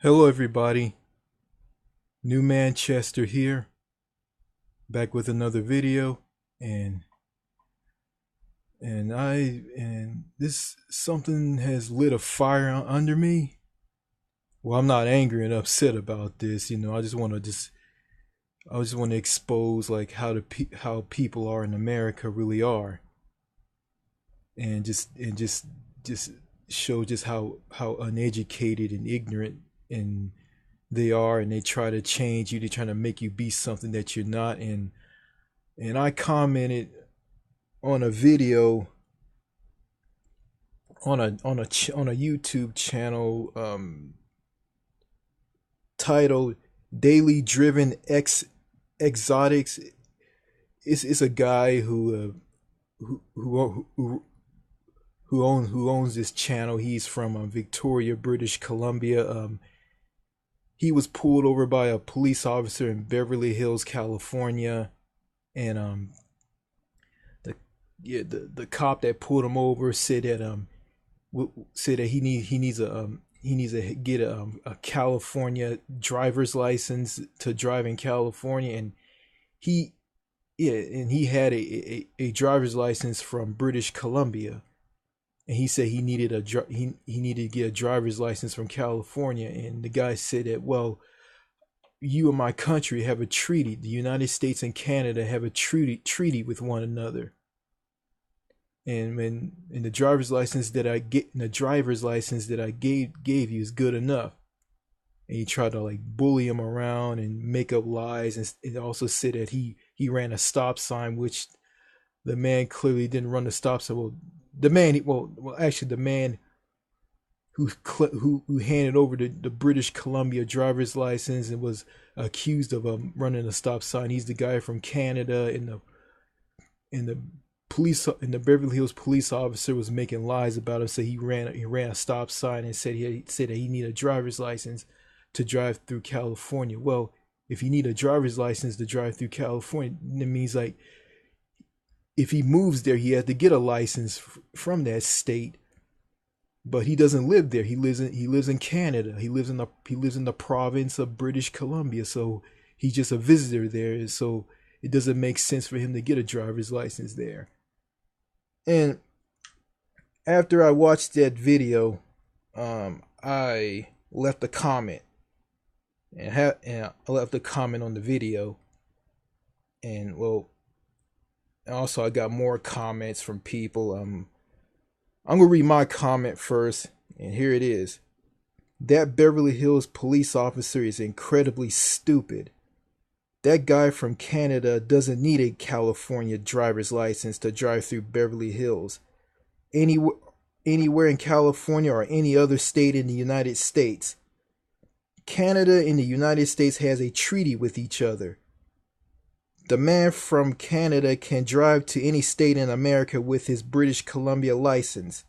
Hello, everybody. New Manchester here, back with another video, and and this something has lit a fire under me. Well, I'm not angry and upset about this. I just want to expose like how people are in America really are, and just show just how uneducated and ignorant and they are, and they try to change you. They're trying to make you be something that you're not. And I commented on a video on a YouTube channel titled "Daily Driven Exotics." It's a guy who owns this channel. He's from Victoria, British Columbia. He was pulled over by a police officer in Beverly Hills, California, and the the cop that pulled him over said that he needs to get a California driver's license to drive in California, and he he had a driver's license from British Columbia, and he said he needed to get a driver's license from California, and the guy said that, well, you and my country have a treaty. The United States and Canada have a treaty with one another. And when in the driver's license that I get, the driver's license that I gave you is good enough. And he tried to like bully him around and make up lies, and it also said that he ran a stop sign, which the man clearly didn't run the stop sign. Well, actually, the man who handed over the British Columbia driver's license and was accused of running a stop sign. He's the guy from Canada, and the Beverly Hills police officer was making lies about him. So he ran a stop sign and said that he needed a driver's license to drive through California. Well, if you need a driver's license to drive through California, that means like if he moves there, he has to get a license from that state. But he doesn't live there. He lives in Canada. He lives in the province of British Columbia. So he's just a visitor there. So it doesn't make sense for him to get a driver's license there. And after I watched that video, I left a comment, and I left a comment on the video, and well, also I got more comments from people. I'm gonna read my comment first, and here it is. That Beverly Hills police officer is incredibly stupid. That guy from Canada doesn't need a California driver's license to drive through Beverly Hills. Anywhere in California or any other state in the United States. Canada and the United States has a treaty with each other. The man from Canada can drive to any state in America with his British Columbia license.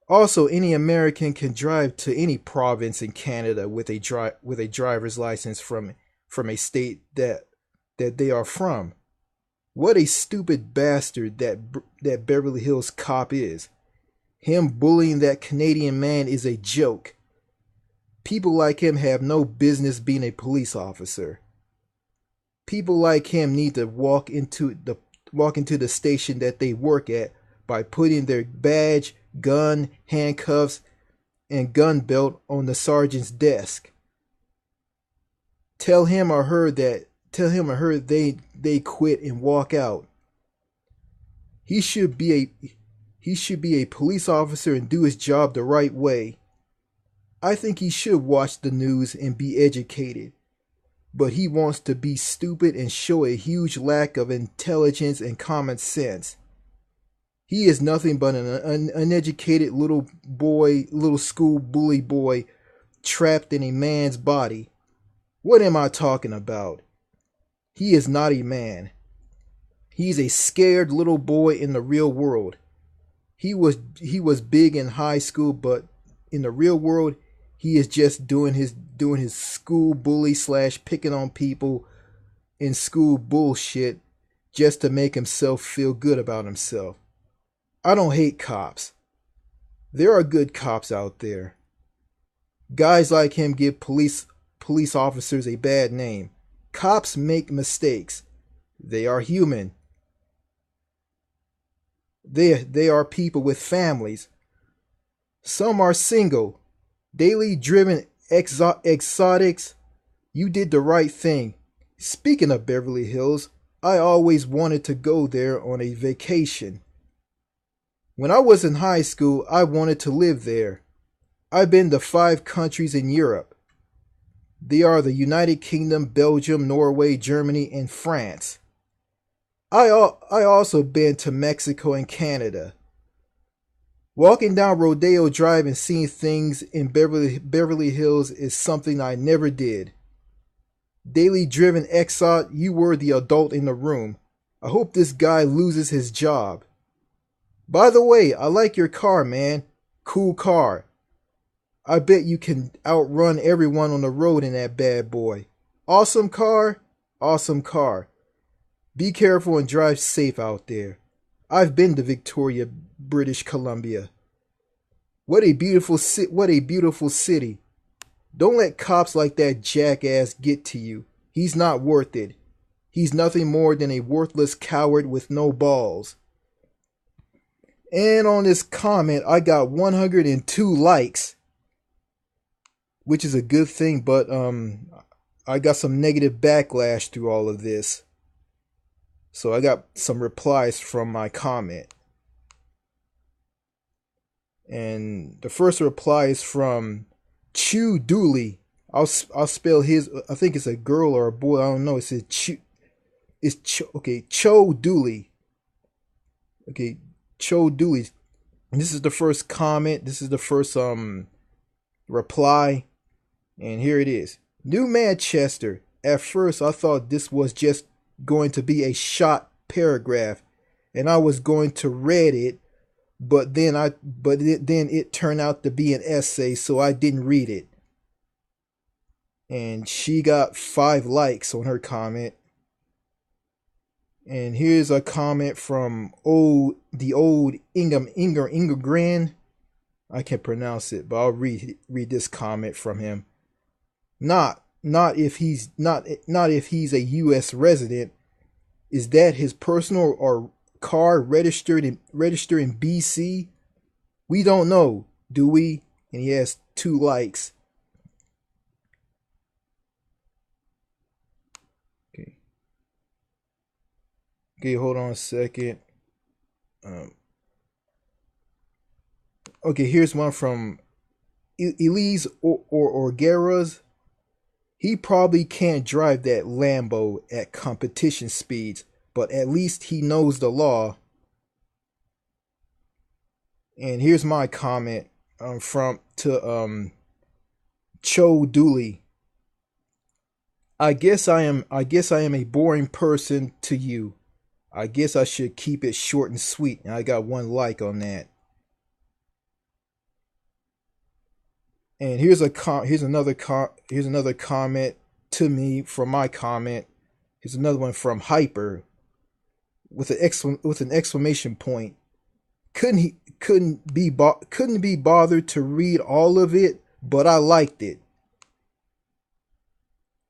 Also, any American can drive to any province in Canada with a driver's license from a state that they are from. What a stupid bastard that Beverly Hills cop is. Him bullying that Canadian man is a joke. People like him have no business being a police officer. People like him need to walk into the station that they work at by putting their badge, gun, handcuffs, and gun belt on the sergeant's desk. Tell him or her they quit and walk out. He should be a police officer and do his job the right way. I think he should watch the news and be educated. But he wants to be stupid and show a huge lack of intelligence and common sense. He is nothing but an uneducated little school bully boy trapped in a man's body. What am I talking about? He is not a man. He's a scared little boy in the real world. He was big in high school, but in the real world, he is just doing his school bully / picking on people in school bullshit just to make himself feel good about himself. I don't hate cops. There are good cops out there. Guys like him give police officers a bad name. Cops make mistakes. They are human. They are people with families. Some are single. Daily driven exotics. You did the right thing. Speaking of Beverly Hills, I always wanted to go there on a vacation. When I was in high school, I wanted to live there. I've been to 5 countries in Europe. They are the United Kingdom, Belgium, Norway, Germany, and France. I also been to Mexico and Canada. Walking down Rodeo Drive and seeing things in Beverly Hills is something I never did. Daily driven exot, you were the adult in the room. I hope this guy loses his job. By the way, I like your car, man. Cool car. I bet you can outrun everyone on the road in that bad boy. Awesome car. Awesome car. Be careful and drive safe out there. I've been to Victoria, British Columbia. What a beautiful city. Don't let cops like that jackass get to you. He's not worth it. He's nothing more than a worthless coward with no balls. And on this comment, I got 102 likes, which is a good thing, but I got some negative backlash through all of this. So I got some replies from my comment. And the first reply is from Chew Dooley. I'll spell his. I think it's a girl or a boy. I don't know. It says Chew. Okay, Cho Dooley. Okay, Cho Dooley. And this is the first comment. This is the first reply. And here it is. New Manchester. At first, I thought this was just going to be a short paragraph, and I was going to read it, but then it turned out to be an essay, so I didn't read it. And she got 5 likes on her comment. And here's a comment from the old Inger Grand. I can't pronounce it, but I'll read this comment from him. Not if he's a U.S. resident. Is that his personal or car registered in BC? We don't know, do we? And he has 2 likes. Okay, hold on a second. Okay, here's one from Elise Orgueras. He probably can't drive that Lambo at competition speeds, but at least he knows the law. And here's my comment to Cho Dooley. I guess I am a boring person to you. I guess I should keep it short and sweet. And I got 1 like on that. And here's another comment to me from my comment. Here's another one from Hyper with an exclamation point. Couldn't be bothered to read all of it, but I liked it.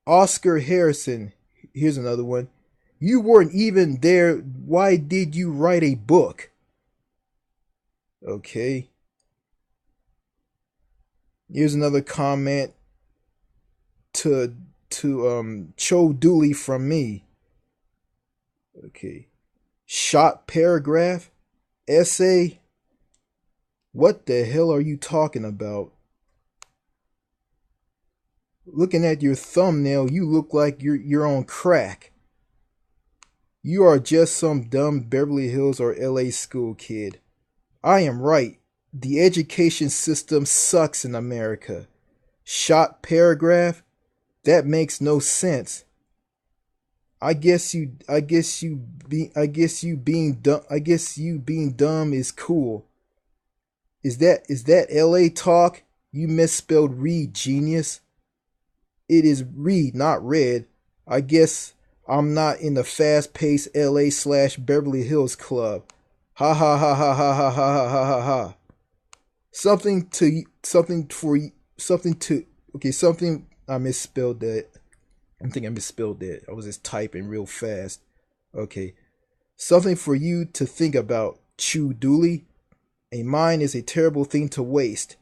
Oscar Harrison. Here's another one. You weren't even there. Why did you write a book? Okay. Here's another comment to Cho Dooley from me. Okay. Short paragraph? Essay? What the hell are you talking about? Looking at your thumbnail, you look like you're on crack. You are just some dumb Beverly Hills or LA school kid. I am right. The education system sucks in America. Short paragraph? That makes no sense. I guess you being dumb is cool. Is that LA talk? You misspelled read, genius. It is read, not read. I guess I'm not in the fast-paced LA/Beverly Hills club. Ha ha ha ha ha ha ha ha ha ha. Something something to okay, something I misspelled that. I think I misspelled that. I was just typing real fast. Okay. Something for you to think about, Chew Dooley. A mind is a terrible thing to waste.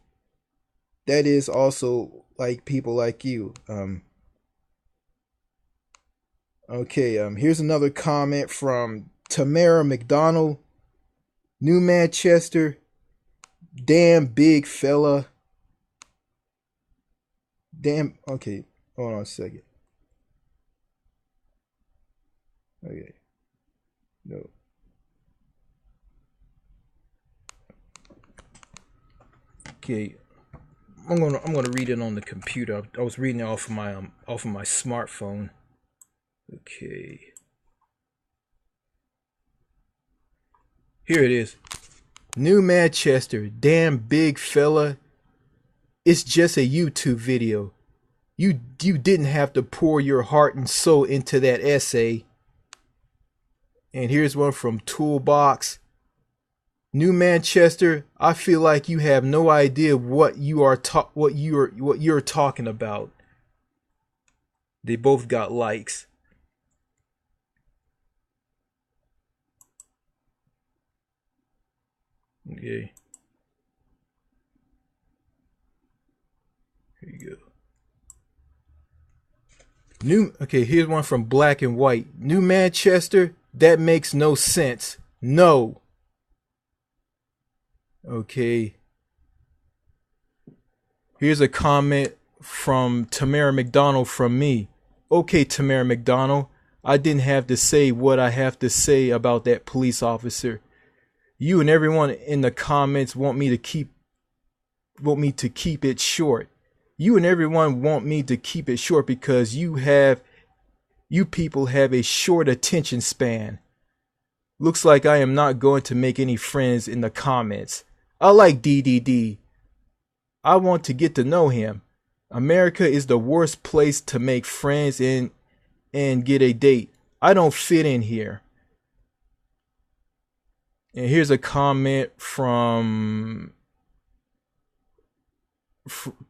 That is also like people like you. Okay, here's another comment from Tamara McDonald. New Manchester. Damn big fella. Damn. Okay, hold on a second. Okay, no. Okay, I'm gonna read it on the computer. I was reading it off of my smartphone. Okay, here it is. New Manchester, damn big fella. It's just a YouTube video. You didn't have to pour your heart and soul into that essay. And here's one from Toolbox. New Manchester, I feel like you have no idea what you're talking about. They both got likes. Okay. Here you go. Okay, here's one from Black and White. New Manchester, that makes no sense. No. Okay. Here's a comment from Tamara McDonald from me. Okay, Tamara McDonald, I didn't have to say what I have to say about that police officer. You and everyone in the comments want me to keep it short. You and everyone want me to keep it short because you people have a short attention span. Looks like I am not going to make any friends in the comments. I like DDD. I want to get to know him. America is the worst place to make friends and get a date. I don't fit in here. And here's a comment from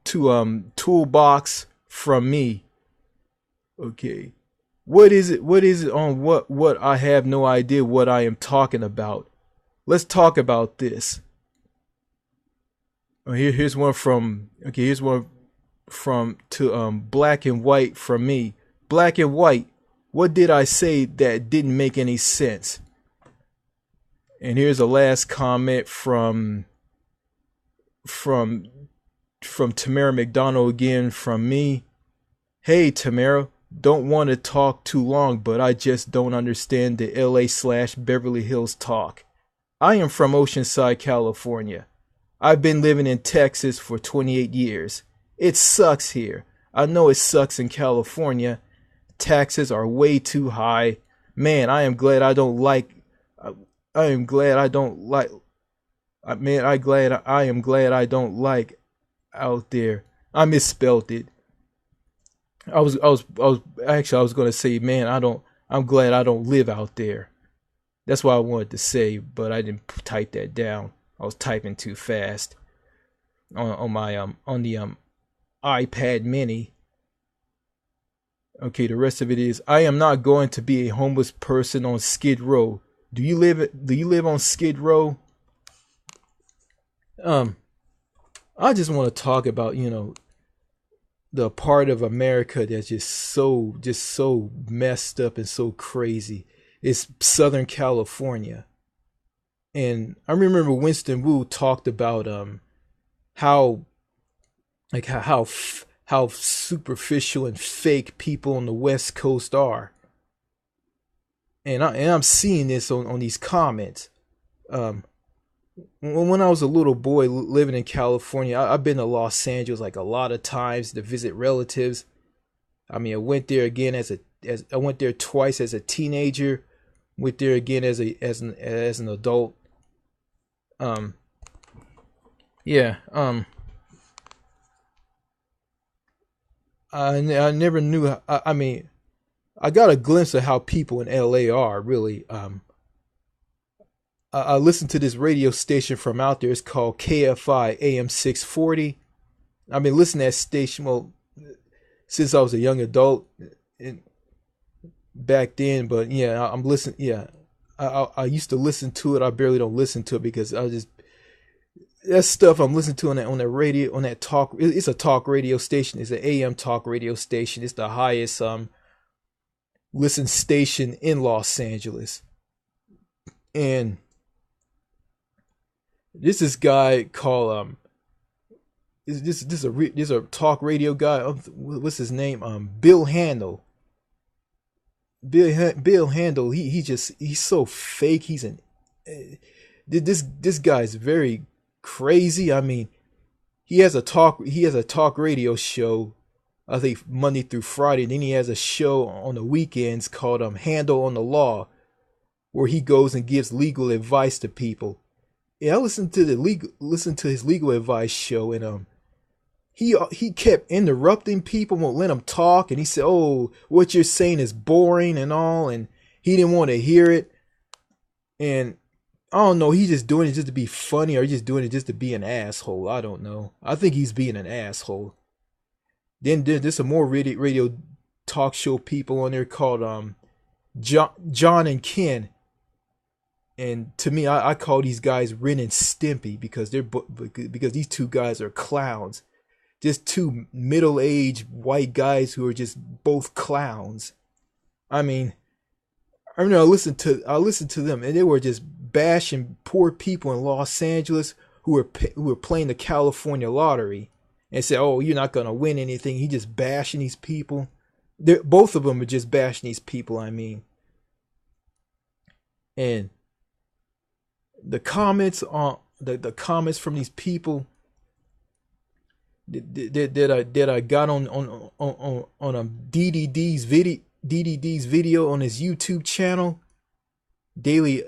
Toolbox from me. Okay. What is it on what I have no idea what I am talking about. Let's talk about this. Oh, here's one from Black and White from me. Black and White, what did I say that didn't make any sense? And here's a last comment from Tamara McDonald again from me. Hey Tamara, don't want to talk too long, but I just don't understand the LA/Beverly Hills talk. I am from Oceanside, California. I've been living in Texas for 28 years. It sucks here. I know it sucks in California. Taxes are way too high. Man, I am glad I am glad I don't like out there. I misspelled it. I was gonna say, man, I'm glad I don't live out there. That's what I wanted to say, but I didn't type that down. I was typing too fast on the iPad mini. Okay, the rest of it is, I am not going to be a homeless person on Skid Row. Do you live on Skid Row? I just want to talk about, the part of America that's just so messed up and so crazy. It's Southern California. And I remember Winston Wu talked about how superficial and fake people on the West Coast are. And I'm seeing this on these comments. When I was a little boy living in California, I've been to Los Angeles like a lot of times to visit relatives. I mean, I went there again I went there twice as a teenager. Went there again as an adult. Yeah. I never knew. I mean, I got a glimpse of how people in LA are really. I listened to this radio station from out there. It's called KFI AM 640. I've been listening to that station, well, since I was a young adult and back then. But yeah, I'm listening. Yeah, I used to listen to it. I barely don't listen to it because I just that stuff I'm listening to on that radio, on that talk. It's a talk radio station. It's an AM talk radio station. It's the highest listen station in Los Angeles. And this guy called this a talk radio guy. What's his name? Bill Handel. Bill Handel. He's so fake. This guy's very crazy. I mean, he has a talk radio show. I think Monday through Friday. And then he has a show on the weekends called Handle on the Law, where he goes and gives legal advice to people. Yeah, I listened to his legal advice show, and he kept interrupting people, won't let them talk, and he said, "Oh, what you're saying is boring and all," and he didn't want to hear it. And I don't know, he's just doing it just to be funny, or he's just doing it just to be an asshole. I don't know. I think he's being an asshole. Then there's some more radio talk show people on there called John and Ken. And to me, I call these guys Ren and Stimpy because because these two guys are clowns. Just two middle-aged white guys who are just both clowns. I mean, I remember I listened to them, and they were just bashing poor people in Los Angeles who were playing the California lottery, and said, "Oh, you're not gonna win anything." He just bashing these people. Both of them are just bashing these people. I mean, and the comments on the comments from these people that I got on DDD's video on his YouTube channel, Daily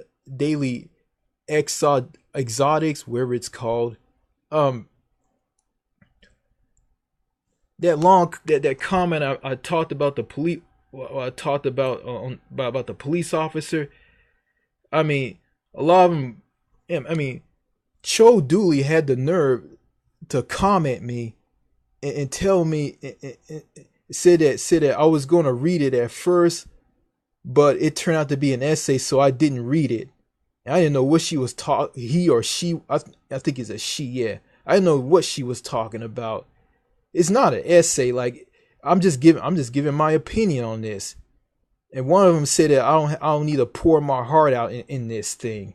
Exotics, wherever it's called. That comment I talked about the police. I talked about the police officer. I mean, a lot of them. I mean, Cho Dooley had the nerve to comment me and tell me, said that I was going to read it at first, but it turned out to be an essay, so I didn't read it. I didn't know what she was talking. He or she, I think it's a she. Yeah, I didn't know what she was talking about. It's not an essay. Like I'm just giving my opinion on this. And one of them said that I don't need to pour my heart out in this thing.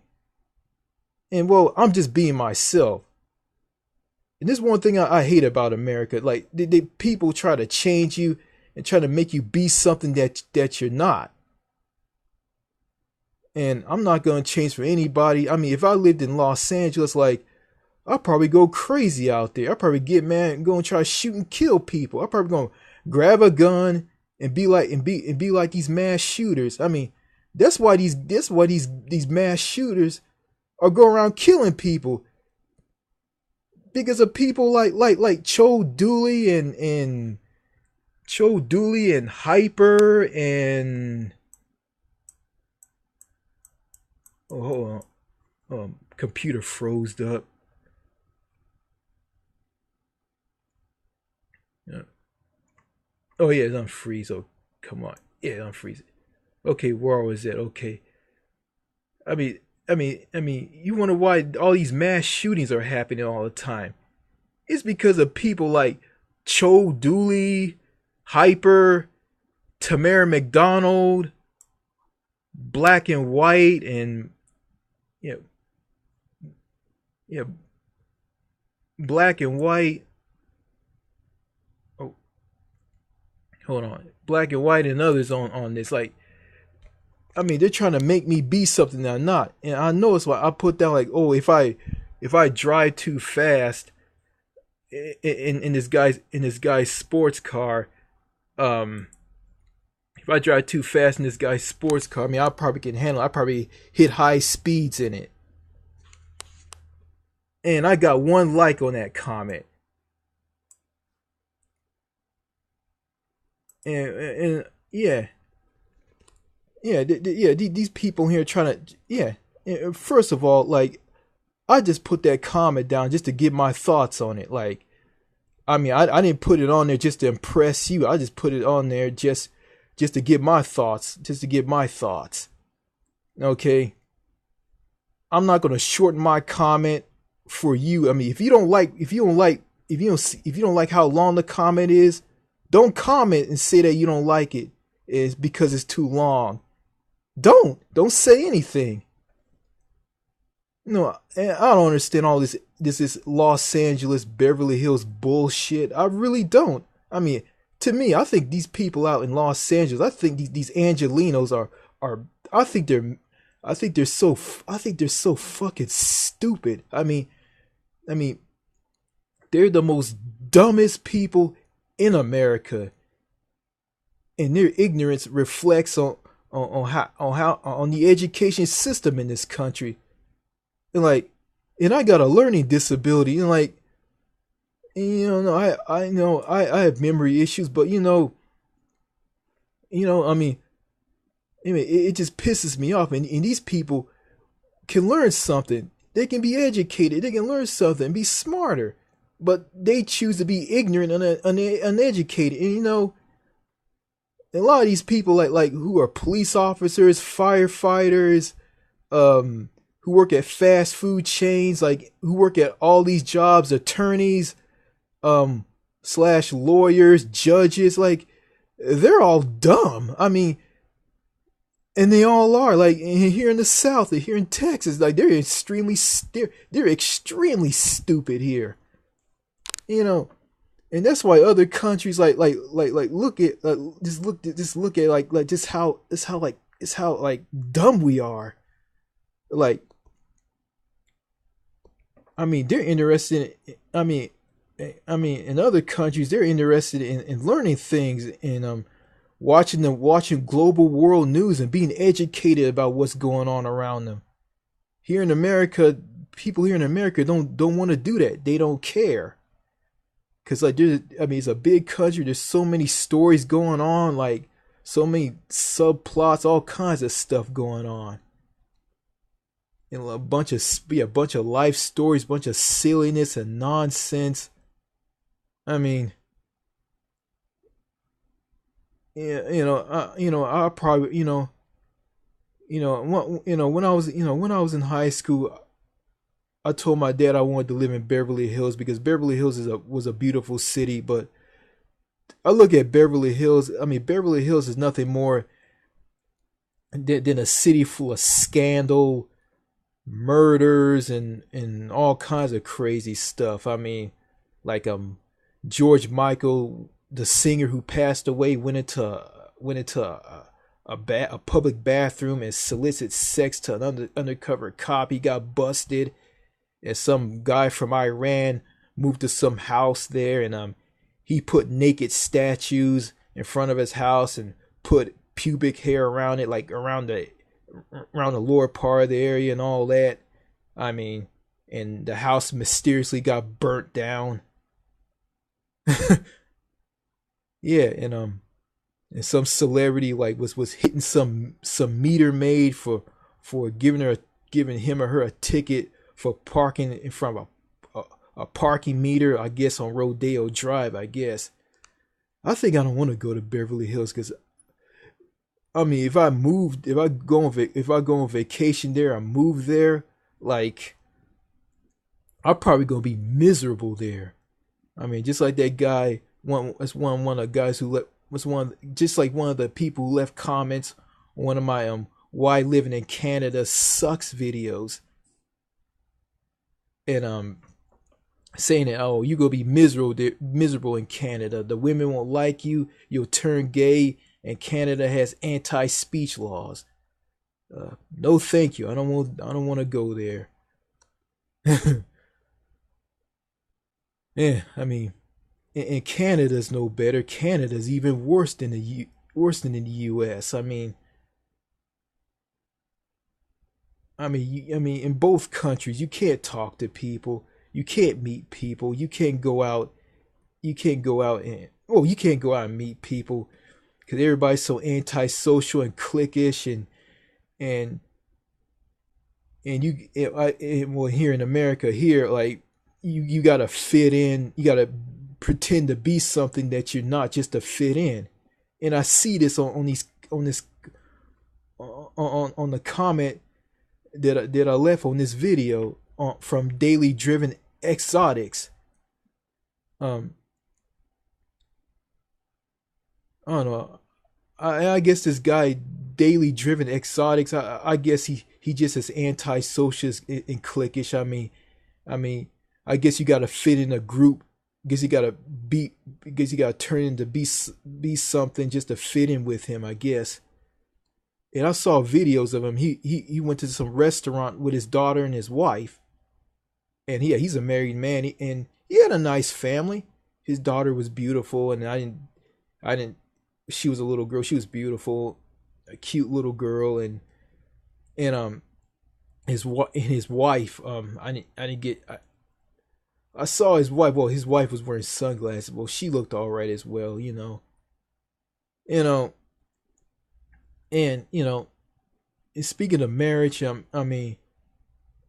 And well, I'm just being myself. And this is one thing I hate about America. Like people try to change you and try to make you be something that you're not. And I'm not going to change for anybody. I mean, if I lived in Los Angeles, like, I'd probably go crazy out there. I'd probably get mad and go and try to shoot and kill people. I'd probably go grab a gun and be like these mass shooters. I mean, that's why these mass shooters are going around killing people, because of people like Cho Dooley and Hyper and hold on, computer froze up. Yeah. Oh yeah, it's unfreeze. Oh come on, yeah, unfreeze it. Okay, where was it? Okay, I mean, you wonder why all these mass shootings are happening all the time. It's because of people like Cho Dooley, Hyper, Tamara McDonald, Black and White, and yeah, Black and White. Oh, hold on, Black and White and others on this. Like, I mean, they're trying to make me be something that I'm not, and I know it's why I put down like, oh, if I drive too fast in this guy's sports car, if I drive too fast in this guy's sports car, I mean, I probably can handle. I probably hit high speeds in it, and I got one like on that comment, and yeah. These people here trying to, first of all, like, I just put that comment down just to get my thoughts on it. Like, I mean, I didn't put it on there just to impress you. I just put it on there just to get my thoughts, just to get my thoughts. Okay, I'm not gonna shorten my comment for you. I mean, if you don't like how long the comment is, don't comment and say that you don't like it. It's because it's too long. Don't say anything. No, I don't understand all this Los Angeles Beverly Hills bullshit. I really don't. I mean, to me, I think these people out in Los Angeles, I think these Angelenos are I think they're I think they're so fucking stupid. I mean, they're the most dumbest people in America, and their ignorance reflects on the education system in this country. And like, and I got a learning disability, and like, no, I know I have memory issues, but I mean, it just pisses me off. And these people can learn something. They can be educated. They can learn something and be smarter. But they choose to be ignorant and uneducated. And a lot of these people like who are police officers, firefighters, who work at fast food chains, like who work at all these jobs, attorneys, slash lawyers, judges, like they're all dumb. I mean, and they all are. Like here in the South, here in Texas, like they're extremely stupid here. And that's why other countries like look at just look at like just how like dumb we are. Like, I mean, they're interested in, I mean, in other countries, they're interested in learning things and watching global world news and being educated about what's going on around them. Here in America, people here in America don't want to do that. They don't care. Cause like it's a big country. There's so many stories going on, like so many subplots, all kinds of stuff going on, and a bunch of life stories, bunch of silliness and nonsense. I mean, yeah, I probably, when I was in high school, I told my dad I wanted to live in Beverly Hills because Beverly Hills was a beautiful city. But I look at Beverly Hills. I mean, Beverly Hills is nothing more than a city full of scandal, murders, and all kinds of crazy stuff. I mean, like George Michael, the singer who passed away, went into a public bathroom and solicited sex to an undercover cop. He got busted. And some guy from Iran moved to some house there, and he put naked statues in front of his house and put pubic hair around it, like around the lower part of the area and all that. I mean, and the house mysteriously got burnt down. Yeah, and some celebrity like was hitting some meter maid for giving him or her a ticket for parking in front of a parking meter, I guess on Rodeo Drive. I guess I think I don't want to go to Beverly Hills because I mean, if I go on vacation there, I move there, like I'm probably gonna be miserable there. I mean, just like that guy, one of the guys who just like one of the people who left comments on one of my why living in Canada sucks videos, and saying that, oh, you gonna be miserable in Canada. The women won't like you. You'll turn gay, and Canada has anti-speech laws. No, thank you. I don't want to go there. Yeah, I mean, and Canada's no better. Canada's even worse than in the U.S. I mean, in both countries, you can't talk to people. You can't meet people. You can't go out. You can't go out and you can't go out and meet people because everybody's so antisocial and cliquish and well, here in America, here like you gotta fit in. You gotta pretend to be something that you're not just to fit in. And I see this on these on this on the comment that I left on this video from Daily Driven Exotics. Um, I don't know. I guess this guy Daily Driven Exotics. I guess he just as anti-socialist and cliquish. I mean, I guess you got to fit in a group. I guess you got to be. I guess you got to turn into be something just to fit in with him. I guess. And I saw videos of him. He went to some restaurant with his daughter and his wife, and he's a married man, and he had a nice family. His daughter was beautiful, and I didn't. She was a little girl. She was beautiful, a cute little girl, and his wife. I didn't get. I saw his wife. Well, his wife was wearing sunglasses. Well, she looked all right as well. You know, and and speaking of marriage, I mean,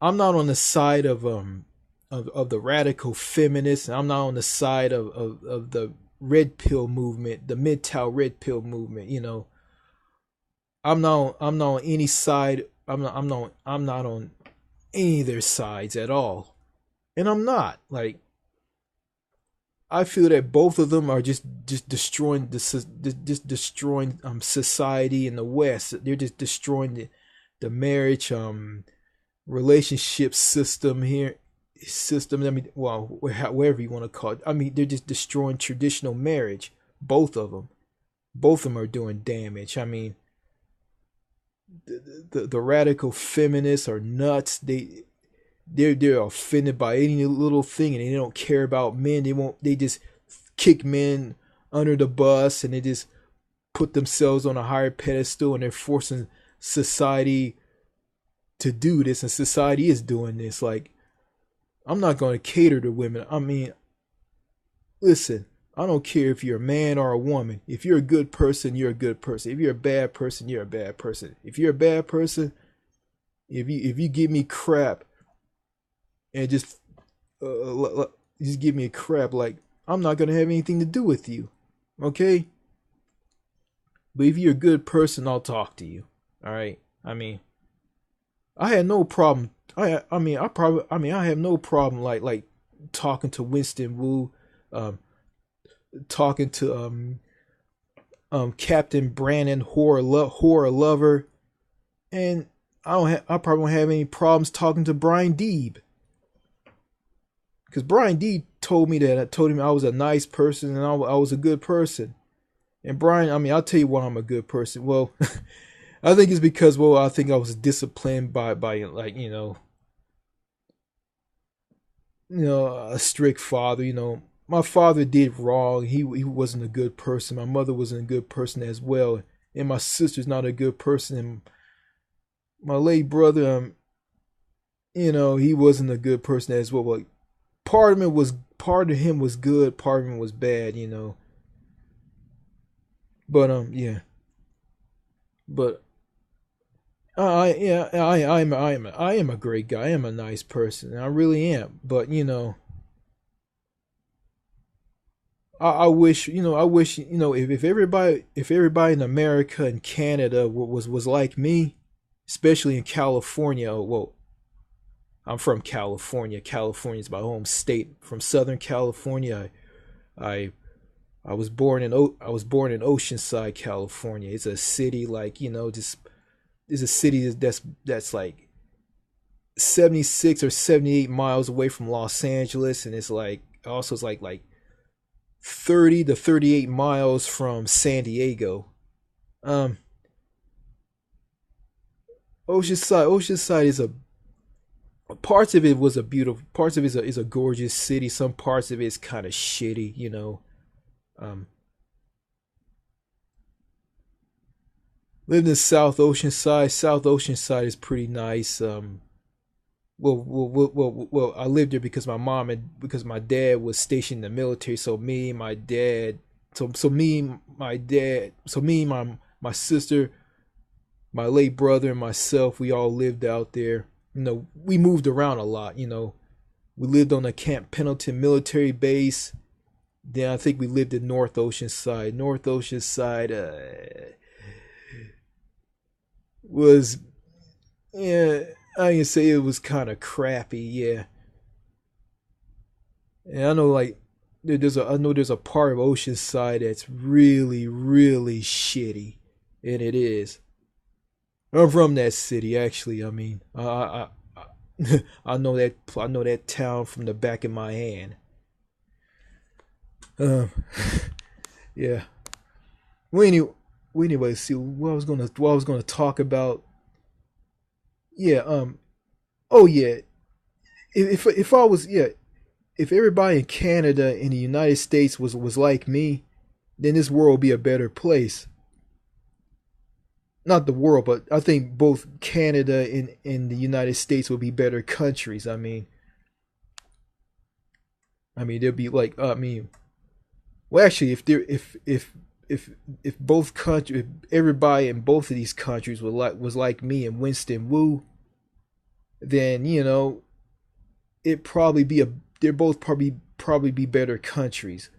I'm not on the side of the radical feminists. I'm not on the side of the red pill movement, the MGTOW red pill movement. I'm not on any side. I'm not on any of their sides at all. And I'm not. Like, I feel that both of them are just destroying destroying society in the West. They're just destroying the marriage relationship system here. System. I mean, well, wherever you want to call it. I mean, they're just destroying traditional marriage. Both of them. Both of them are doing damage. I mean, the radical feminists are nuts. They're offended by any little thing, and they don't care about men. They just kick men under the bus, and they just put themselves on a higher pedestal, and they're forcing society to do this, and society is doing this. Like, I'm not going to cater to women. I mean, listen, I don't care if you're a man or a woman. If you're a good person, you're a good person. If you're a bad person, you're a bad person. If you're a bad person, if you give me crap and just give me a crap, like, I'm not going to have anything to do with you. Okay? But if you're a good person, I'll talk to you. All right? I mean, I had no problem. I have no problem like talking to Winston Wu, talking to Captain Brandon horror lover, and I probably won't have any problems talking to Brian Deeb, because Brian Deeb told me that. I told him I was a nice person and I was a good person. And Brian, I mean, I'll tell you why I'm a good person. Well, I think it's because, well, I think I was disciplined by like, a strict father. My father did wrong. He wasn't a good person. My mother wasn't a good person as well, and my sister's not a good person. And my late brother, he wasn't a good person as well. Like, part of him was good, part of him was bad. But yeah. But I am a great guy. I am a nice person. I really am. But I wish if everybody in America and Canada was like me, especially in California. Well, I'm from California. California's my home state. From Southern California. I was born in Oceanside, California. It's a city like, just it's a city that's like 76 or 78 miles away from Los Angeles, and it's like 30 to 38 miles from San Diego. Oceanside is parts of it was a beautiful, parts of it is a gorgeous city. Some parts of it is kind of shitty. Um, Lived in South Oceanside. South Oceanside is pretty nice. I lived there because because my dad was stationed in the military. So me, my dad, my sister, my late brother, and myself, we all lived out there. We moved around a lot. We lived on the Camp Pendleton military base. Then I think we lived in North Ocean Side. North Ocean Side was, yeah, I can say it was kind of crappy. Yeah, and I know like I know there's a part of Oceanside that's really really shitty, and it is. I'm from that city actually. I mean, I know that town from the back of my hand. Um, yeah. Well, anyway, see what I was gonna talk about. Yeah. Oh yeah. If I was, yeah, if everybody in Canada and the United States was like me, then this world would be a better place. Not the world, but I think both Canada and the United States would be better countries. I mean, there'd be like, I mean, well, actually, if both countries, if everybody in both of these countries was like me and Winston Wu, then it probably be a they're both probably be better countries.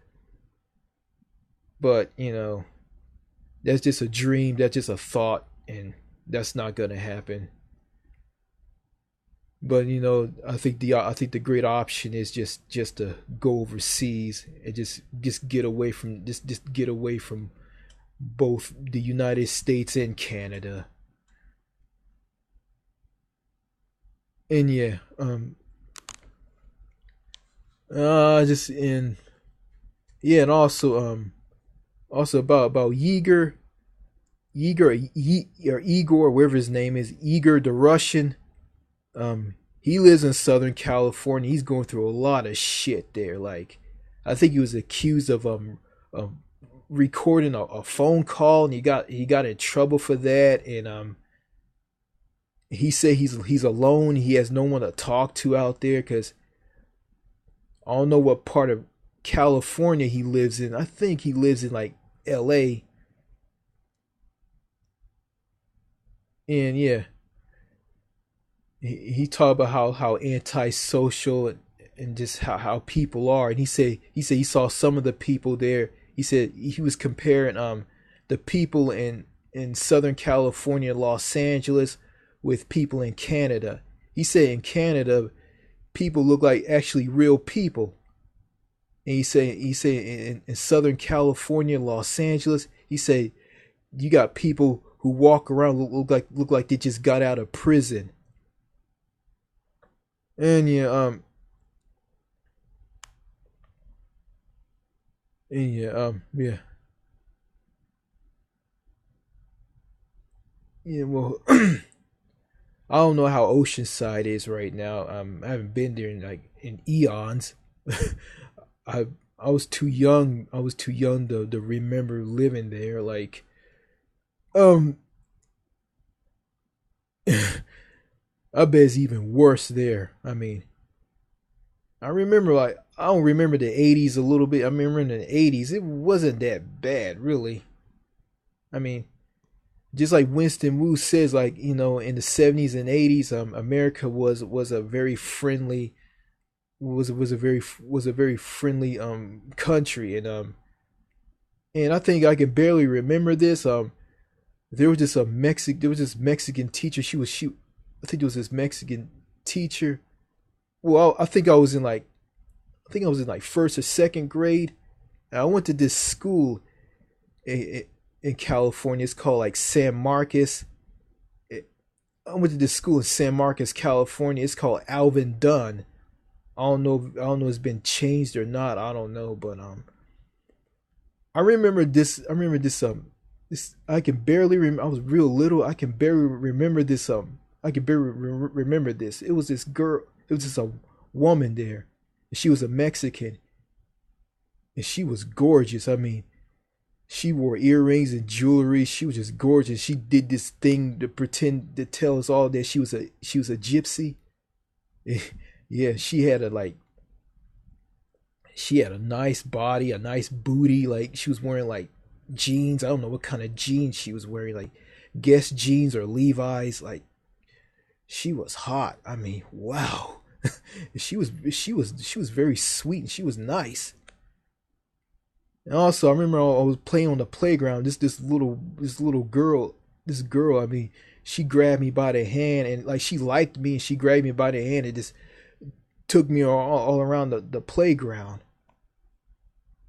But that's just a dream. That's just a thought, and that's not gonna happen. But I think the great option is just to go overseas and just get away from just get away from both the United States and Canada. And yeah, just in yeah, and also about or Igor, whatever his name is, Igor the Russian. He lives in Southern California. He's going through a lot of shit there. Like, I think he was accused of recording a phone call, and he got in trouble for that. And he said he's alone. He has no one to talk to out there because I don't know what part of California he lives in. I think he lives in like L.A. And yeah, he talked about how antisocial and just how people are, and he said he saw some of the people there. He said he was comparing the people in Southern California, Los Angeles, with people in Canada. He said in Canada people look like actually real people, and he said in Southern California, Los Angeles, he said you got people who walk around look like they just got out of prison. And yeah, yeah, yeah. Well, I don't know how Oceanside is right now. I haven't been there in like in eons. I I was too young. I was too young to remember living there. Like, um, I bet it's even worse there. I mean, I remember like I don't remember the '80s a little bit. I remember in the '80s it wasn't that bad, really. I mean, just like Winston Wu says, like in the '70s and '80s, America was a very friendly was a very friendly country, and I think I can barely remember this. There was this Mexican teacher. She I think it was this Mexican teacher. Well, I think I was in like first or second grade. And I went to this school in California. It's called like San Marcos. It, I went to this school in San Marcos, California. It's called Alvin Dunn. I don't know if it's been changed or not. I don't know, but I remember this. I remember this. This I can barely remember. I was real little. I can barely remember this. I can barely remember this. It was this girl. It was just a woman there. She was a Mexican, and she was gorgeous. I mean, she wore earrings and jewelry. She was just gorgeous. She did this thing to pretend to tell us all that she was a gypsy. Yeah, she had a nice body, a nice booty. Like she was wearing like jeans. I don't know what kind of jeans she was wearing, like Guess jeans or Levi's. Like she was hot. I mean, wow. She was very sweet and she was nice. And also, I remember I was playing on the playground. This little girl, this girl. I mean, she grabbed me by the hand and like she liked me, and she grabbed me by the hand and just took me all around the playground.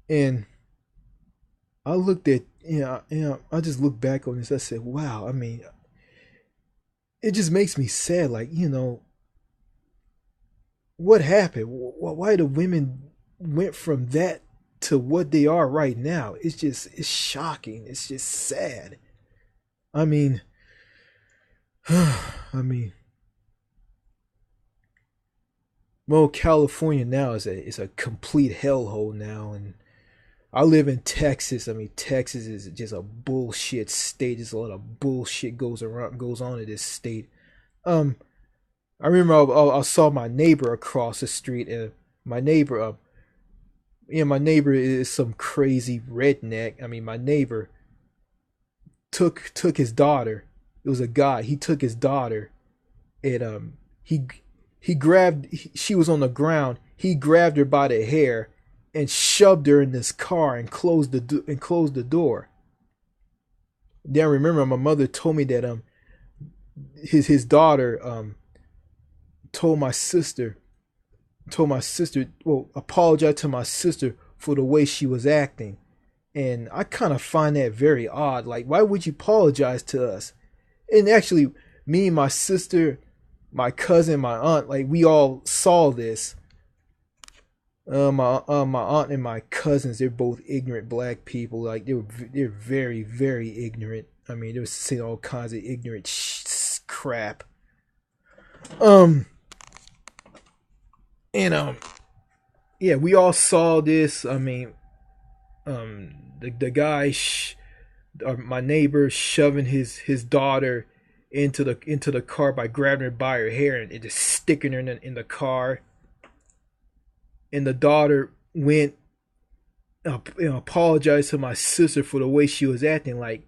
And I looked at I just looked back on this. I said, wow. I mean, it just makes me sad. Like what happened? Why the women went from that to what they are right now? It's shocking. It's just sad. I mean, I mean, well, California now is a complete hellhole now, and I live in Texas. I mean, Texas is just a bullshit state. There's a lot of bullshit goes on in this state. Um, I remember I saw my neighbor across the street, and my neighbor, my neighbor is some crazy redneck. I mean, my neighbor took his daughter. It was a guy. He took his daughter, and he he grabbed. She was on the ground. He grabbed her by the hair and shoved her in this car and closed the door. Then I remember my mother told me that his daughter told my sister apologized to my sister for the way she was acting. And I kind of find that very odd. Like, why would you apologize to us? And actually, me and my sister, my cousin, my aunt, like we all saw this. My aunt and my cousins, they're both ignorant black people. Like they're very very ignorant. I mean, they were saying all kinds of ignorant crap. Um and yeah, we all saw this. I mean, the guy, my neighbor, shoving his daughter into the car by grabbing her by her hair and just sticking her in the car. And the daughter went, apologized to my sister for the way she was acting. Like,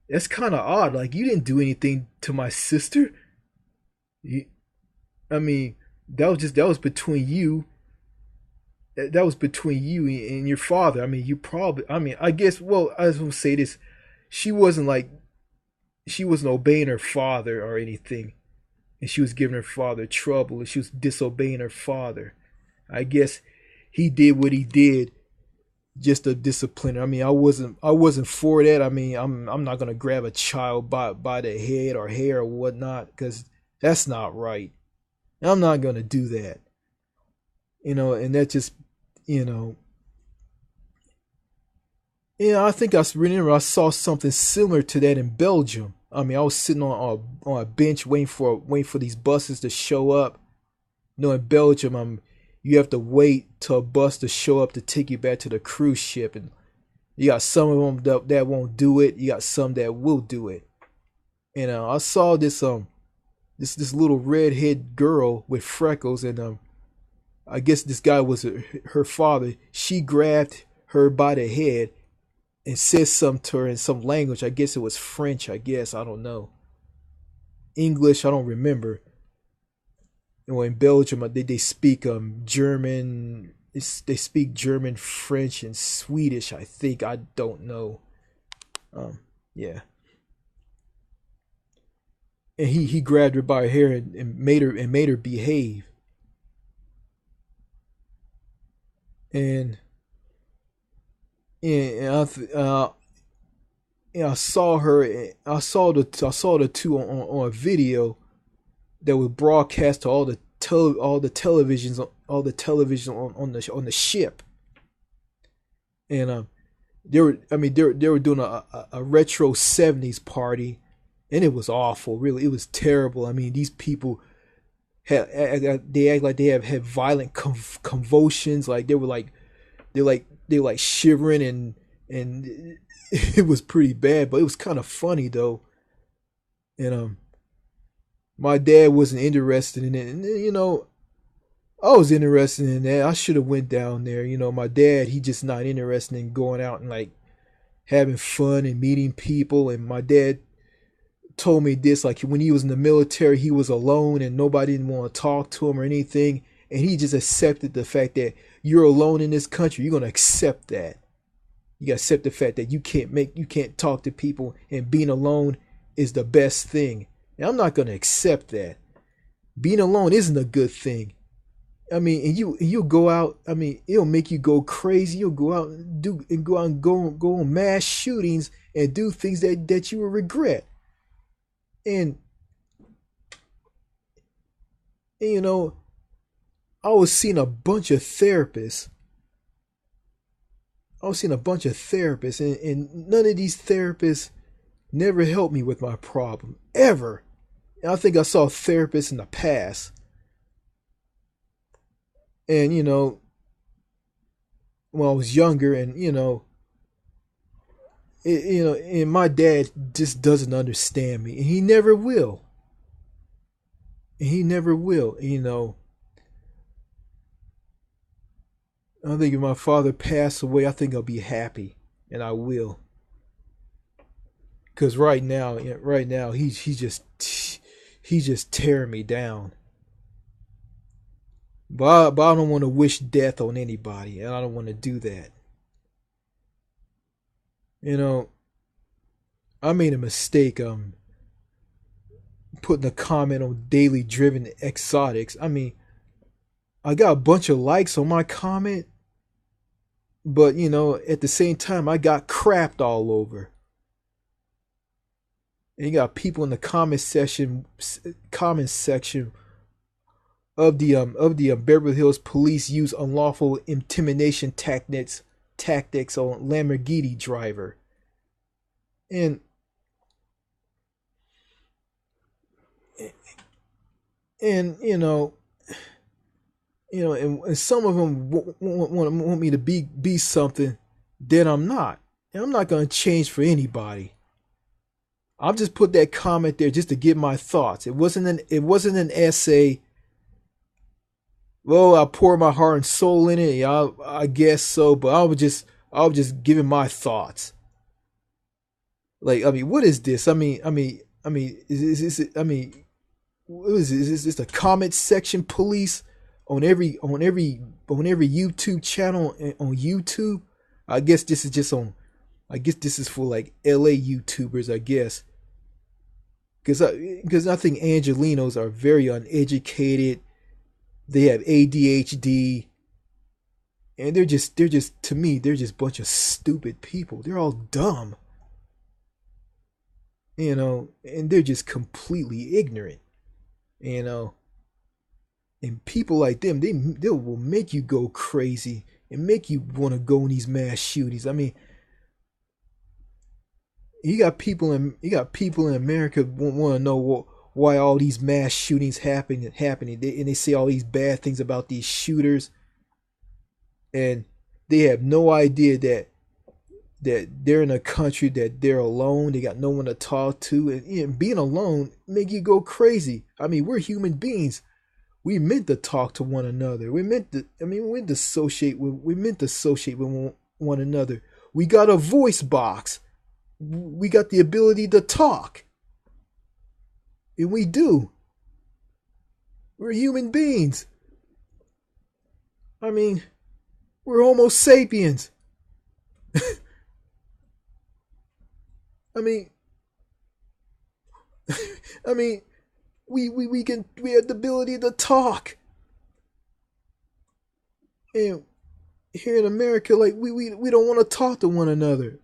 that's kind of odd. Like, you didn't do anything to my sister. You, I mean, that was between you. That was between you and your father. I mean, you probably. I mean, I guess. Well, I was gonna say this. She wasn't like, she wasn't obeying her father or anything, and she was giving her father trouble, and she was disobeying her father. I guess he did what he did just to discipline her. I mean, I wasn't for that. I mean, I'm not gonna grab a child by the head or hair or whatnot, because that's not right. I'm not gonna do that. And that just, you know, I think I remember I saw something similar to that in Belgium. I mean, I was sitting on a bench waiting for these buses to show up. In Belgium, you have to wait till a bus to show up to take you back to the cruise ship, and you got some of them that won't do it. You got some that will do it. And I saw this little redhead girl with freckles, and I guess this guy was her father. She grabbed her by the head and said something to her in some language. I guess it was French. I guess, I don't know. English, I don't remember. In Belgium, they speak German. They speak German, French, and Swedish. I think, I don't know. Yeah. And he grabbed her by her hair and made her behave. And and I saw her. I saw the two on a video that was broadcast to all the television on the ship. And they were doing a retro '70s party, and it was awful. Really, it was terrible. I mean, these people they act like they have had violent convulsions. Like they were like shivering, and it was pretty bad. But it was kind of funny though. And my dad wasn't interested in it, and I was interested in that. I should have went down there. My dad, he just not interested in going out and like having fun and meeting people. And my dad told me this, like when he was in the military, he was alone and nobody didn't want to talk to him or anything. And he just accepted the fact that you're alone in this country. You're going to accept that. You got to accept the fact that you can't talk to people, and being alone is the best thing. And I'm not going to accept that. Being alone isn't a good thing. I mean, and you'll go out. I mean, it'll make you go crazy. You'll go out and go on mass shootings and do things that you will regret. And, and you know, I was seeing a bunch of therapists. And none of these therapists never helped me with my problem ever. And I think I saw therapists in the past, and when I was younger, and and my dad just doesn't understand me, and he never will. And he never will. I think if my father passed away, I think I'll be happy, and I will. Cause right now, he's just tearing me down. But I don't want to wish death on anybody, and I don't want to do that. You know, I made a mistake putting a comment on Daily Driven Exotics. I mean, I got a bunch of likes on my comment, but at the same time, I got crapped all over. And you got people in the comment section of the Beverly Hills police use unlawful intimidation tactics on Lamborghini driver, and and and some of them want me to be something that I'm not, and I'm not going to change for anybody. I'll just put that comment there just to give my thoughts. It wasn't an essay. Well, I pour my heart and soul in it. Yeah, I guess so, but I was just giving my thoughts. Like, I mean, what is this? I mean, is this? I mean, what is this? Is this the comment section police on every YouTube channel on YouTube? I guess this is just on. I guess this is for like LA YouTubers. I guess because I think Angelenos are very uneducated. They have ADHD, and they're just to me they're just a bunch of stupid people. They're all dumb, and they're just completely ignorant, And people like them, they will make you go crazy and make you want to go in these mass shootings. I mean, you got people in America want to know why all these mass shootings happening, and they say all these bad things about these shooters, and they have no idea that they're in a country that they're alone. They got no one to talk to, and being alone make you go crazy. I mean, we're human beings. We meant to talk to one another. We meant to associate with one another. We got a voice box. We got the ability to talk. And we do. We're human beings. I mean, we're Homo sapiens. I mean, we have the ability to talk. And here in America, like we don't want to talk to one another.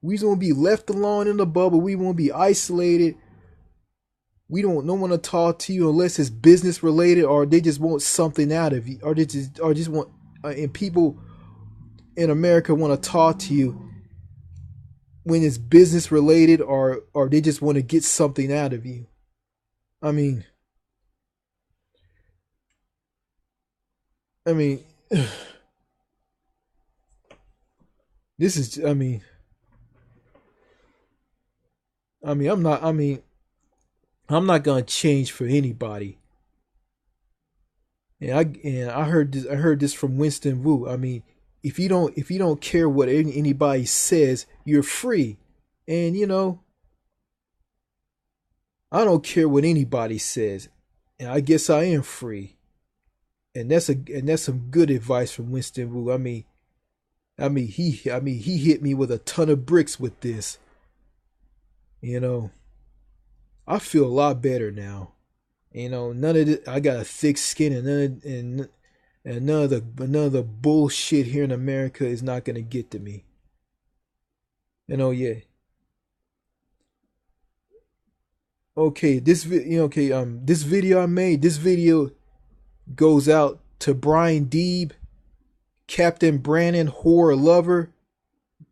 We just want to be left alone in the bubble. We want to be isolated. We don't want to talk to you unless it's business related, or they just want something out of you, or they just want. And people in America want to talk to you when it's business related, or they just want to get something out of you. I mean, this is. I'm not gonna change for anybody. And I heard this. I heard this from Winston Wu. I mean, if you don't care what anybody says, you're free. And I don't care what anybody says, and I guess I am free. And that's some good advice from Winston Wu. I mean, I mean, he hit me with a ton of bricks with this. You know, I feel a lot better now. None of it. I got a thick skin, and none of the bullshit here in America is not gonna get to me. Yeah. Okay, this video I made, this video goes out to Brian Deeb, Captain Brandon Horror Lover.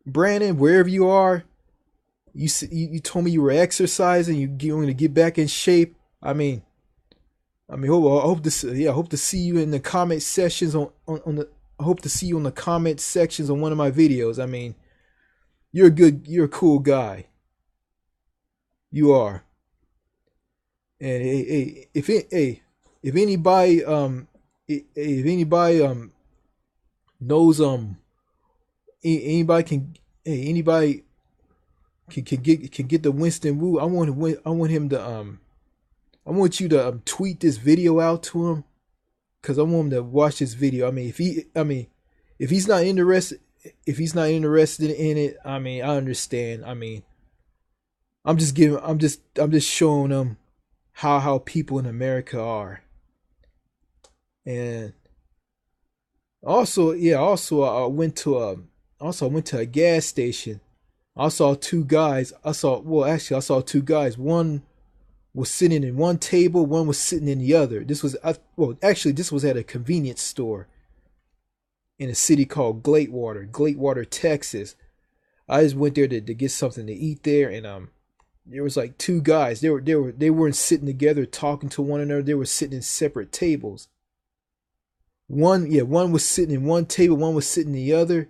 Brandon, wherever you are, you told me you were exercising, you're going to get back in shape. I hope to see you in the comment sections on the. I hope to see you in the comment sections on one of my videos. You're a cool guy. You are. And if anybody if anybody knows anybody can anybody can get the Winston Wu. I want him to I want you to tweet this video out to him, because I want him to watch this video. If he's not interested, in it, I understand. I'm just showing him how people in America are. And also I went to a gas station. I saw two guys. I saw two guys. One was sitting in one table, one was sitting in the other. This was at a convenience store in a city called Gladewater, Texas. I just went there to get something to eat there, and there was like two guys. They weren't sitting together talking to one another. They were sitting in separate tables. One was sitting in one table, one was sitting in the other.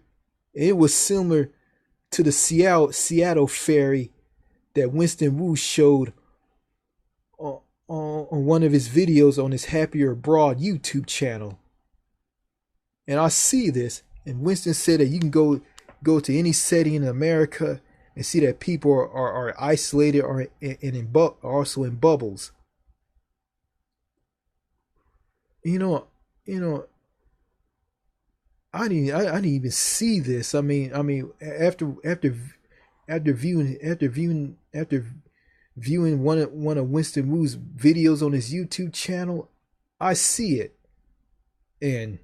And it was similar to the Seattle ferry that Winston Wu showed on one of his videos on his Happier Abroad YouTube channel. And I see this, and Winston said that you can go to any setting in America and see that people are isolated or also in bubbles. I didn't even see this. After viewing one of Winston Wu's videos on his YouTube channel, I see it, and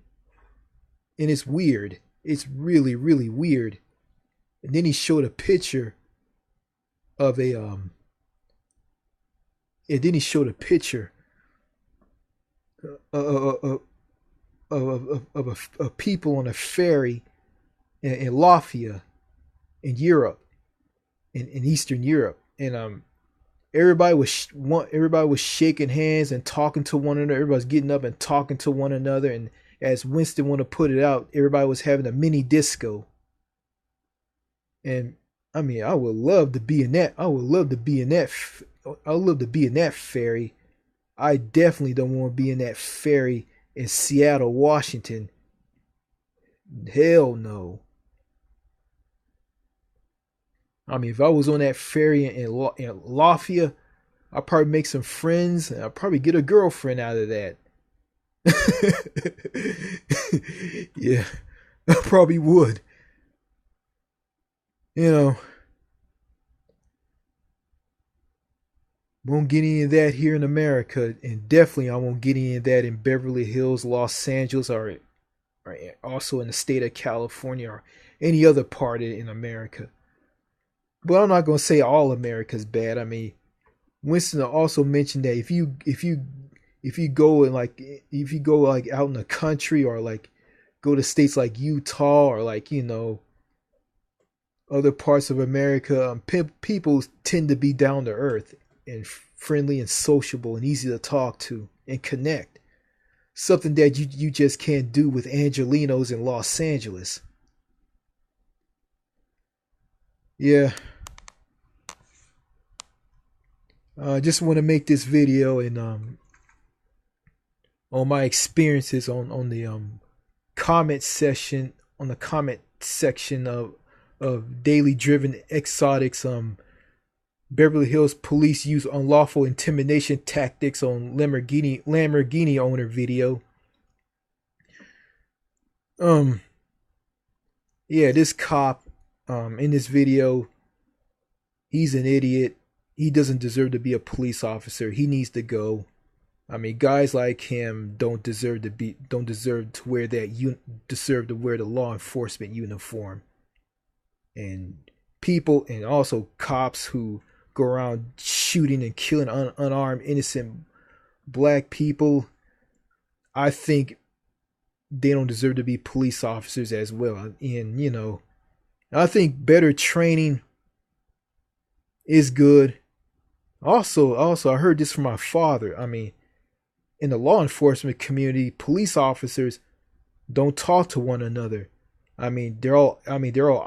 it's weird. It's really, really weird. And then he showed a picture of a and then he showed a picture of people on a ferry in Latvia, in Europe, in Eastern Europe, and everybody was shaking hands and talking to one another. Everybody was getting up and talking to one another, and as Winston wanted to put it out, everybody was having a mini disco. And I would love to be in that. I would love to be in that. I would love to be in that ferry. I definitely don't want to be in that ferry in Seattle, Washington. Hell no. If I was on that ferry in Latvia, I'd probably make some friends, and I'd probably get a girlfriend out of that. Yeah, I probably would. Won't get any of that here in America, and definitely I won't get any of that in Beverly Hills, Los Angeles, or also in the state of California, or any other part in America. But I'm not gonna say all America's bad. Winston also mentioned that if you go out in the country, or like go to states like Utah, or other parts of America, people tend to be down to earth and friendly and sociable and easy to talk to and connect. Something that you just can't do with Angelenos in Los Angeles. Yeah. I just want to make this video and on my experiences on the comment section of daily driven exotics. Beverly Hills police use unlawful intimidation tactics on Lamborghini owner video. Yeah, this cop in this video, he's an idiot. He doesn't deserve to be a police officer. He needs to go. I mean, guys like him don't deserve to wear that deserve to wear the law enforcement uniform. And people and also cops who go around shooting and killing unarmed innocent black people, I think they don't deserve to be police officers as well. And I think better training is good. Also, I heard this from my father. I mean, in the law enforcement community, police officers don't talk to one another. They're all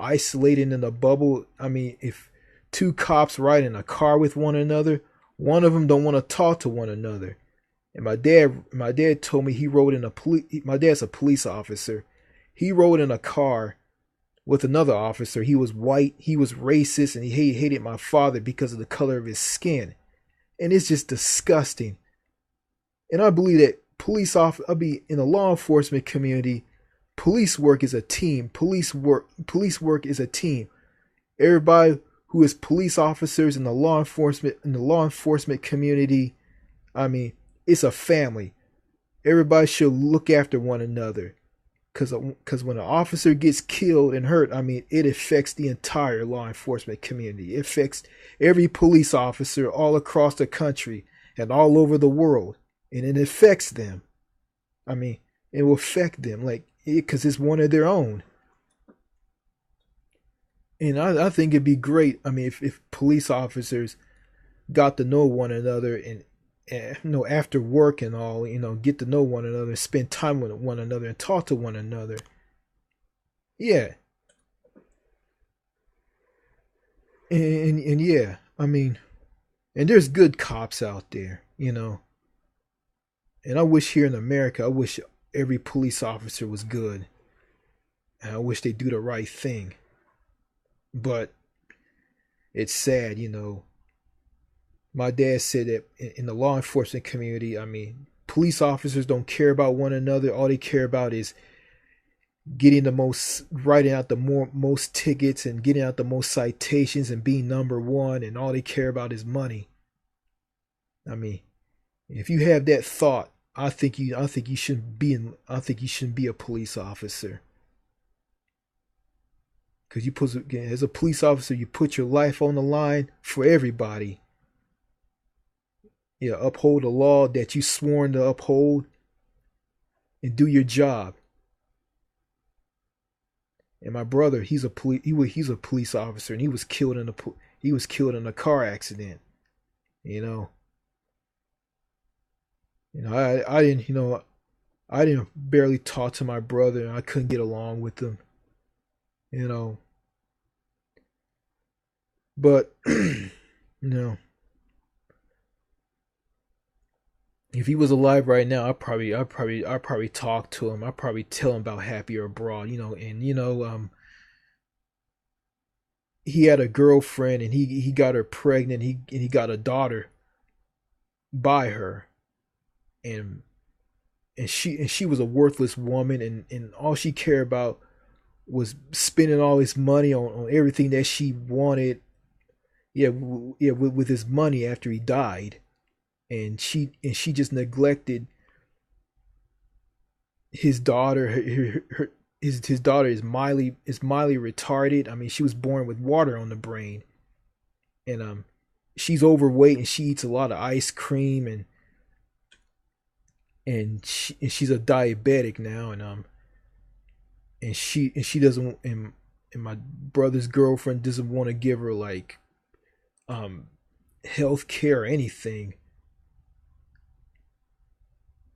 isolated in a bubble. I mean, if two cops ride in a car with one another, one of them don't want to talk to one another. And my dad told me he rode in a police. My dad's a police officer. He rode in a car with another officer. He was white. He was racist, and he hated my father because of the color of his skin. And it's just disgusting. And I believe that I'll be in the law enforcement community. Police work is a team. Police work is a team. Everybody who is police officers in the law enforcement community, I mean, it's a family. Everybody should look after one another. Because when an officer gets killed and hurt, I mean, it affects the entire law enforcement community. It affects every police officer all across the country and all over the world. And it affects them. I mean, it will affect them because it's one of their own. And I think it'd be great. I mean, if police officers got to know one another and after work and all, get to know one another, spend time with one another, and talk to one another. Yeah, and yeah, I mean, and there's good cops out there. And I wish here in America, I wish every police officer was good, and I wish they do the right thing. But it's sad. My dad said that in the law enforcement community, I mean, police officers don't care about one another. All they care about is writing out the most tickets and getting out the most citations and being number one. And all they care about is money. I mean, if you have that thought, I think you shouldn't be a police officer. Because as a police officer, you put your life on the line for everybody. Yeah, uphold the law that you sworn to uphold and do your job. And my brother, he's a police officer, and he was killed in a car accident. You know, I didn't barely talk to my brother, and I couldn't get along with him. You know, but know, if he was alive right now, I probably talk to him. I probably tell him about Happier Abroad. And he had a girlfriend, and he got her pregnant. He got a daughter by her, and she was a worthless woman, and all she cared about was spending all his money on everything that she wanted. Yeah, with his money after he died, and she just neglected his daughter. His daughter is mildly retarded. I mean, she was born with water on the brain, and she's overweight, and she eats a lot of ice cream, and she's a diabetic now, and she doesn't, and my brother's girlfriend doesn't want to give her um health care or anything,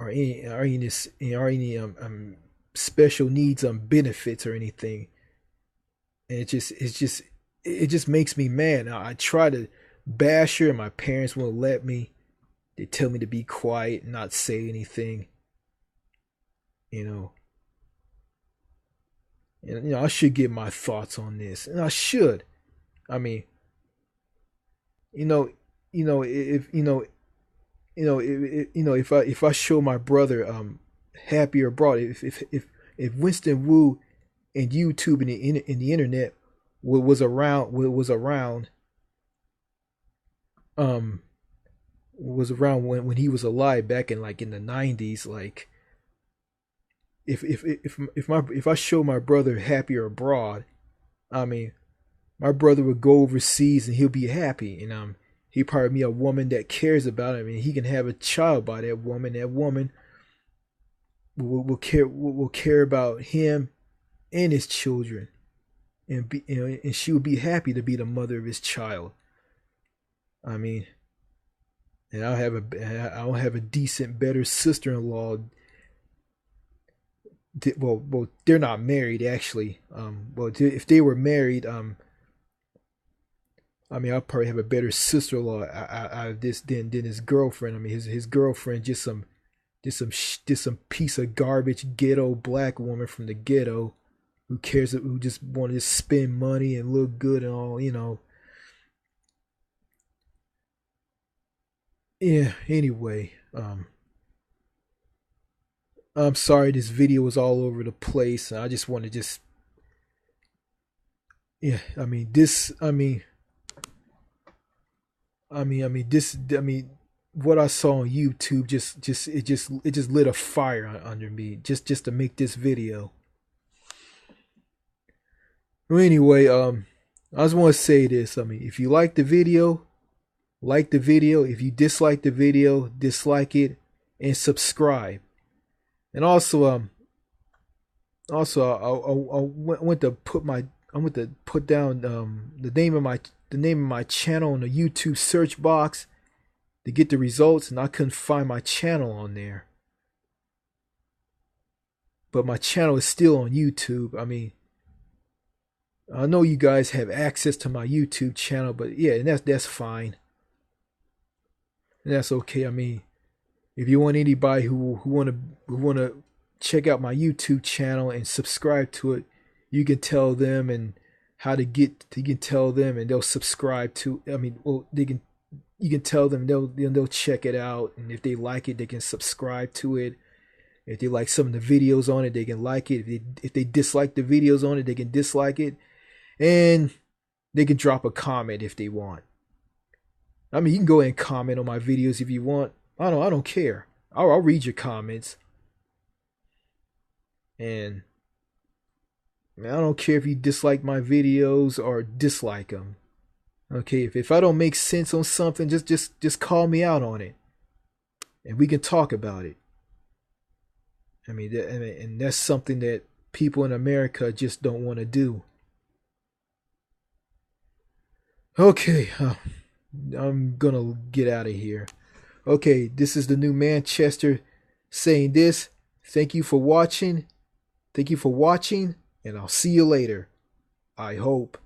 or any special needs benefits or anything. And it just makes me mad. I try to bash her, and my parents won't let me. They tell me to be quiet and not say anything. You know, and I should give my thoughts on this, and I should. I mean, you know, if if I show my brother Happier Abroad, if Winston Wu and YouTube and the internet um was around when he was alive back in like in the 90s. Like if I show my brother happy or abroad, I mean my brother would go overseas and he'll be happy, and he probably meet a woman that cares about him, and he can have a child by that woman. That woman will care about him and his children, and and she would be happy to be the mother of his child. I mean, and I'll have a decent, better sister-in-law. Well, they're not married actually. Well, if they were married, I mean, I'll probably have a better sister-in-law out of this than his girlfriend. I mean, his girlfriend just some piece of garbage ghetto black woman from the ghetto who just wanted to spend money and look good and all, you know. Yeah. Anyway, I'm sorry this video was all over the place. I just want to just yeah. I mean, what I saw on YouTube it just lit a fire under me just to make this video. Well, anyway, I just want to say this. I mean, if you like the video. If you dislike the video, dislike it and subscribe. And also I went to put down the name of my channel in the YouTube search box to get the results, and I couldn't find my channel on there. But my channel is still on YouTube. I mean, I know you guys have access to my YouTube channel, but yeah, and that's fine. And that's okay. I mean, if you want anybody who want to check out my YouTube channel and subscribe to it, you can tell them and how to get. You can tell them and they'll subscribe to. I mean, well, they can. You can tell them they'll check it out, and if they like it, they can subscribe to it. If they like some of the videos on it, they can like it. If they dislike the videos on it, they can dislike it, and they can drop a comment if they want. I mean, you can go ahead and comment on my videos if you want. I don't care. I'll read your comments, and man, I don't care if you dislike my videos or dislike them. Okay, if I don't make sense on something, just call me out on it, and we can talk about it. I mean, and that's something that people in America just don't want to do. Okay, I'm gonna get out of here. Okay, this is the new Manchester saying this. Thank you for watching. Thank you for watching, and I'll see you later. I hope.